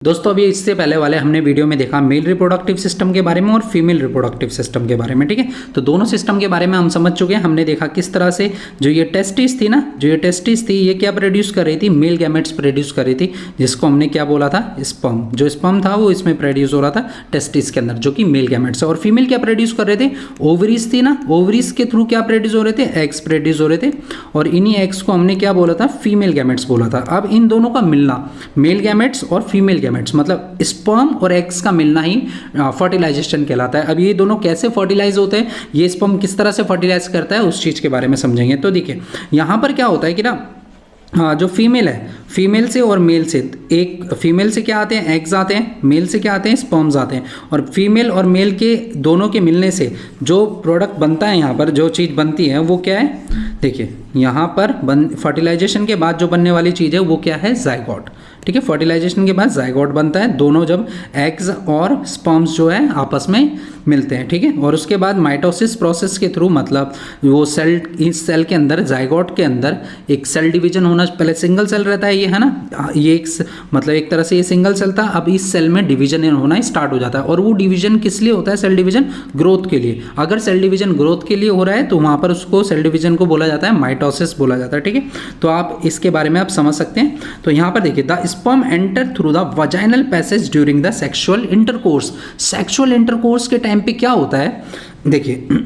दोस्तों अभी इससे पहले वाले हमने वीडियो में देखा मेल रिप्रोडक्टिव सिस्टम के बारे में और फीमेल रिप्रोडक्टिव सिस्टम के बारे में, ठीक है। तो दोनों सिस्टम के बारे में हम समझ चुके हैं। हमने देखा किस तरह से जो ये टेस्टिस थी ना, ये क्या प्रोड्यूस कर रही थी, मेल गैमेट्स प्रोड्यूस कर रही थी, जिसको हमने क्या बोला था, स्पर्म। जो स्पर्म था वो इसमें प्रोड्यूस हो रहा था टेस्टिस के अंदर, जो कि मेल गैमेट्स है। और फीमेल क्या प्रोड्यूस कर रहे थे, ओवरीज थी ना, ओवरीज के थ्रू क्या प्रोड्यूस हो रहे थे, एग्स प्रोड्यूस हो रहे थे। और इन्हीं एग्स को हमने क्या बोला था, फीमेल गैमेट्स बोला था। अब इन दोनों का मिलना, मेल गैमेट्स और फीमेल गैमेट्स, मतलब स्पर्म और एग्स का मिलना ही फर्टिलाइजेशन कहलाता है। अब ये दोनों कैसे फर्टिलाइज होते हैं, ये स्पर्म किस तरह से फर्टिलाइज करता है, उस चीज़ के बारे में समझेंगे। तो देखिए यहाँ पर क्या होता है कि ना, जो फीमेल है, फीमेल से और मेल से, एक फीमेल से क्या आते हैं, एग्स आते हैं, मेल से क्या आते हैं, स्पर्म्स आते हैं। और फीमेल और मेल के दोनों के मिलने से जो प्रोडक्ट बनता है, यहाँ पर जो चीज़ बनती है वो क्या है, देखिए यहाँ पर फर्टिलाइजेशन के बाद जो बनने वाली चीज़ है वो क्या है, जाइगोट, ठीक है। फर्टिलाइजेशन के बाद जाइगोट बनता है, दोनों जब एग्स और स्पर्म्स जो है आपस में मिलते हैं, ठीक है। और उसके बाद माइटोसिस प्रोसेस के थ्रू, मतलब वो सेल, इस सेल के अंदर, जाइगोट के अंदर एक सेल डिवीजन होना, पहले सिंगल सेल रहता है ये, है ना, ये एक मतलब एक तरह से ये सिंगल सेल था, अब इस सेल में डिवीजन होना स्टार्ट हो जाता है। और वो डिवीजन किस लिए होता है, सेल डिवीजन ग्रोथ के लिए। अगर सेल डिवीजन ग्रोथ के लिए हो रहा है तो वहाँ पर उसको सेल डिवीजन को बोला जाता है माइटोसिस बोला जाता है, ठीक है। तो आप इसके बारे में आप समझ सकते हैं। तो यहाँ पर देखिए, the sperm enter through the vaginal passage during the sexual intercourse. Sexual intercourse के टाइम पे क्या होता है, देखिए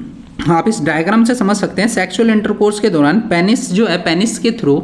आप इस डायग्राम से समझ सकते हैं। सेक्सुअल इंटरकोर्स के दौरान पेनिस जो है, पेनिस के थ्रू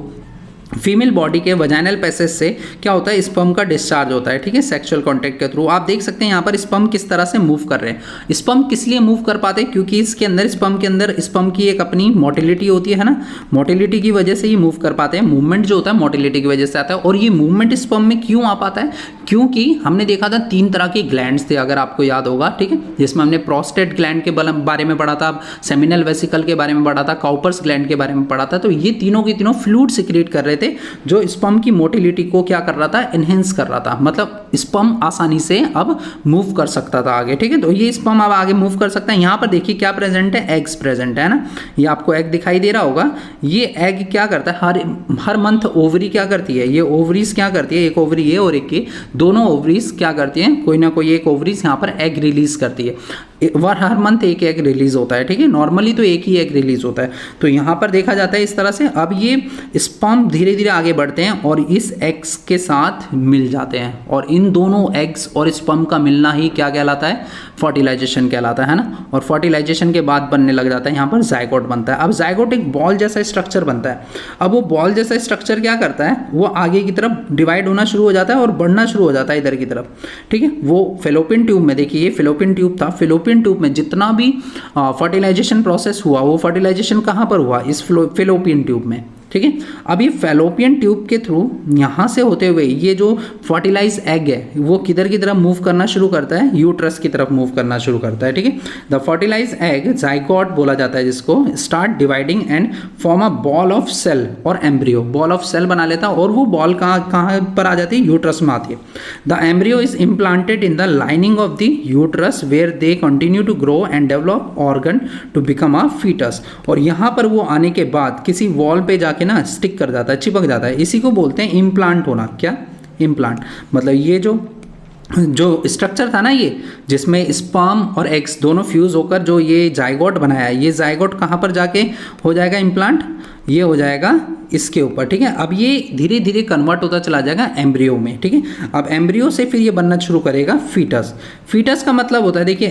फीमेल बॉडी के वजाइनल पैसेज से क्या होता है, स्पर्म का डिस्चार्ज होता है, ठीक है, सेक्सुअल कांटेक्ट के थ्रू। आप देख सकते हैं यहाँ पर स्पर्म किस तरह से मूव कर रहे हैं। स्पर्म किस लिए मूव कर पाते हैं, क्योंकि इसके अंदर, स्पर्म के अंदर स्पर्म की एक अपनी मोटिलिटी होती है ना, मोटिलिटी की वजह से ही मूव कर पाते हैं। मूवमेंट जो होता है मोटिलिटी की वजह से आता है। और ये मूवमेंट स्पर्म में क्यों आ पाता है, क्योंकि हमने देखा था 3 तरह के ग्लैंड्स थे, अगर आपको याद होगा, ठीक है, जिसमें हमने प्रोस्टेट ग्लैंड के बारे में पढ़ा था, सेमिनल वेसिकल के बारे में पढ़ा था, काउपर्स ग्लैंड के बारे में पढ़ा था। तो ये तीनों के तीनों फ्लूइड सिक्रेट कर रहे थे, जो स्पर्म की मोटिलिटी को क्या कर रहा था, एनहेंस कर रहा था, मतलब स्पर्म आसानी से अब मूव कर सकता था आगे, ठीक है। तो ये स्पर्म अब आगे मूव कर सकता है। यहाँ पर देखिए क्या प्रेजेंट है, एग्स प्रेजेंट है ना, ये आपको एग दिखाई दे रहा होगा। ये एग क्या करता है, हर मंथ ओवरी क्या करती है, ये ओवरीज क्या करती है, एक ओवरी ये और एक ये, दोनों ओवरीज क्या करती हैं, कोई ना कोई एक ओवरीज यहाँ पर एग रिलीज करती है। हर मंथ एक एग रिलीज होता है, ठीक है। नॉर्मली तो एक ही एग रिलीज होता है। तो यहाँ पर देखा जाता है इस तरह से। अब ये स्पर्म धीरे धीरे आगे बढ़ते हैं और इस एग्स के साथ मिल जाते हैं, और इन दोनों एग्स और स्पर्म का मिलना ही क्या कहलाता है, फर्टिलाइजेशन कहलाता है ना। और फर्टिलाइजेशन के बाद बनने लग जाता है यहाँ पर जाइगोट बनता है। अब जाइगोट एक बॉल जैसा स्ट्रक्चर बनता है। अब वो बॉल जैसा स्ट्रक्चर क्या करता है, वो आगे की तरफ डिवाइड होना शुरू हो जाता है और बढ़ना शुरू हो जाता है इधर की तरफ, ठीक है। वो फेलोपियन ट्यूब में, देखिए ये फेलोपियन ट्यूब था, फेलोपियन ट्यूब में जितना भी फर्टिलाइजेशन प्रोसेस हुआ, वो फर्टिलाइजेशन कहाँ पर हुआ, इस फेलोपियन ट्यूब में, ठीक है। अब ये फेलोपियन ट्यूब के थ्रू यहाँ से होते हुए ये जो फर्टिलाइज एग है वो किधर की तरफ मूव करना शुरू करता है, यूट्रस की तरफ मूव करना शुरू करता है, ठीक है। द फर्टिलाइज एग, जाइगोट बोला जाता है जिसको, start dividing and form a ball of cell और एम्ब्रियो, बॉल ऑफ सेल बना लेता है। और वो बॉल कहाँ पर आ जाती है, यूट्रस में आती है। The embryo is implanted in the lining of the uterus where they continue to grow and develop organ to become a fetus. और यहाँ पर वो आने के बाद किसी वॉल पे जाके ना स्टिक कर जाता है, चिपक जाता है। इसी को बोलते हैं इम्प्लांट होना। क्या, इम्प्लांट, मतलब ये जो स्ट्रक्चर था ना, ये जिसमें स्पर्म और एग्स दोनों फ्यूज होकर जो ये जाइगोट बनाया है, ये जाइगोट कहाँ पर जाके हो जाएगा इम्प्लांट, ये हो जाएगा इसके ऊपर, ठीक है। अब ये धीरे धीरे कन्वर्ट होता चला जाएगा एम्ब्रियो में, ठीक है। अब एम्ब्रियो से फिर ये बनना शुरू करेगा फीटस। फीटस का मतलब होता है, देखिए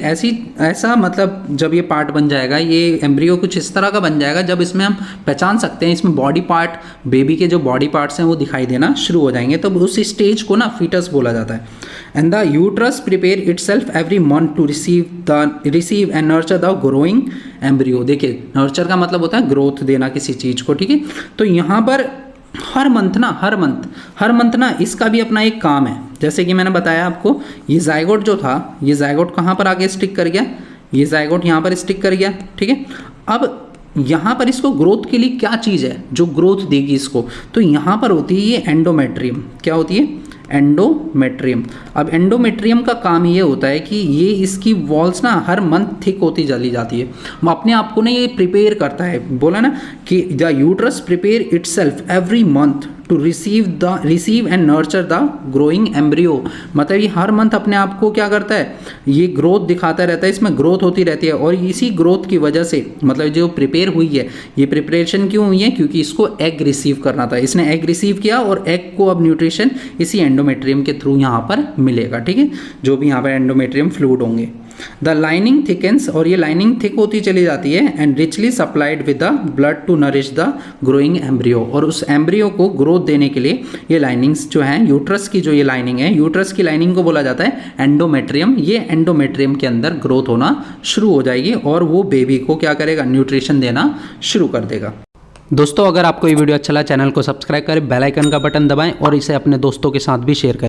ऐसा मतलब जब ये पार्ट बन जाएगा, ये एम्ब्रियो कुछ इस तरह का बन जाएगा जब इसमें हम पहचान सकते हैं, इसमें बॉडी पार्ट, बेबी के जो बॉडी पार्ट्स हैं वो दिखाई देना शुरू हो जाएंगे, तब उस स्टेज को ना फीटस बोला जाता है। And the uterus prepare itself every month to receive and nurture the growing embryo. देखिए नर्चर का मतलब होता है ग्रोथ देना किसी चीज़ को, ठीक है। तो यहाँ पर हर मंथ ना इसका भी अपना एक काम है। जैसे कि मैंने बताया आपको, ये जाइगोट जो था, ये जाइगोट कहाँ पर आगे स्टिक कर गया, ये जाइगोट यहाँ पर स्टिक कर गया, ठीक है। अब यहाँ पर इसको ग्रोथ के लिए क्या चीज़ है जो ग्रोथ देगी इसको, तो यहाँ पर होती है ये एंडोमेट्रियम। क्या होती है, एंडोमेट्रियम। अब एंडोमेट्रियम का काम ये होता है कि ये इसकी वॉल्स ना हर मंथ थिक होती चली जाती है, अपने आप को ना ये प्रिपेयर करता है। बोला ना कि the uterus prepare itself every month to receive and nurture the growing embryo. मतलब ये हर मंथ अपने आप को क्या करता है, ये ग्रोथ दिखाता रहता है, इसमें ग्रोथ होती रहती है। और इसी ग्रोथ की वजह से मतलब जो प्रिपेयर हुई है, ये प्रिपरेशन क्यों हुई है, क्योंकि इसको एग रिसीव करना था। इसने एग रिसीव किया और एग को अब न्यूट्रिशन इसी एंडोमेट्रियम के थ्रू यहाँ पर मिलेगा। ठीक है, जो भी यहाँ पर एंडोमेट्रियम फ्लूइड होंगे। द लाइनिंग थिकन्स, और ये लाइनिंग थिक होती चली जाती है, and richly supplied with the blood to nourish the growing embryo. और उस एम्ब्रियो को ग्रोथ देने के लिए ये लाइनिंग्स जो हैं, यूट्रस की जो ये लाइनिंग है, यूट्रस की लाइनिंग को बोला जाता है एंडोमेट्रियम। ये एंडोमेट्रियम के अंदर ग्रोथ होना शुरू हो जाएगी और वो बेबी को क्या करेगा, न्यूट्रिशन देना शुरू कर देगा। दोस्तों, अगर आपको ये वीडियो अच्छा लगा, चैनल को सब्सक्राइब करें, बेल आइकन का बटन दबाएं और इसे अपने दोस्तों के साथ भी शेयर करें।